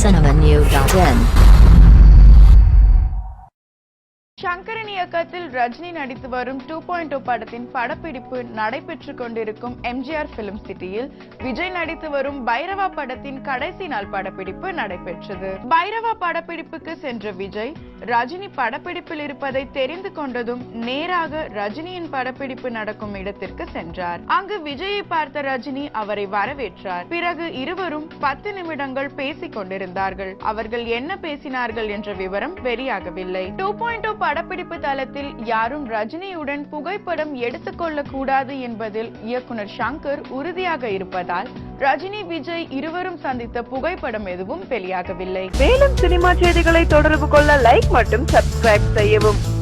cinemanew.in. Sankaran இயக்கத்தில் ரஜினி நடித்து வரும் 2.0 படத்தின் படப்பிடிப்பு நடைபெற்றுக் கொண்டிருக்கும் எம்ஜிஆர் பிலிம் சிட்டியில் விஜய் நடித்து வரும் பைரவா படத்தின் கடைசி நாள் படப்பிடிப்பு நடைபெற்றது. பைரவா படப்பிடிப்புக்கு சென்ற விஜய் ரஜினி படப்பிடிப்பில் இருப்பதை தெரிந்து கொண்டதும் நேராக ரஜினியின் படப்பிடிப்பு நடக்கும் இடத்திற்கு சென்றார். அங்கு விஜயை பார்த்த ரஜினி அவரை வரவேற்றார். பிறகு இருவரும் 10 நிமிடங்கள் பேசிக் கொண்டிருந்தார்கள். அவர்கள் என்ன பேசினார்கள் என்ற விவரம் வெளியாகவில்லை. 2.0 படப்பிடிப்பு தளத்தில் யாரும் ரஜினியுடன் புகைப்படம் எடுத்துக்கொள்ளக் கூடாது என்பதில் இயக்குனர் சங்கர் உறுதியாக இருப்பதால் ரஜினி விஜய் இருவரும் சந்தித்த புகைப்படம் எதுவும் வெளியாகவில்லை. மேலும் சினிமா செய்திகளை தொடர்பு கொள்ள லைக் மற்றும் சப்ஸ்கிரைப் செய்யவும்.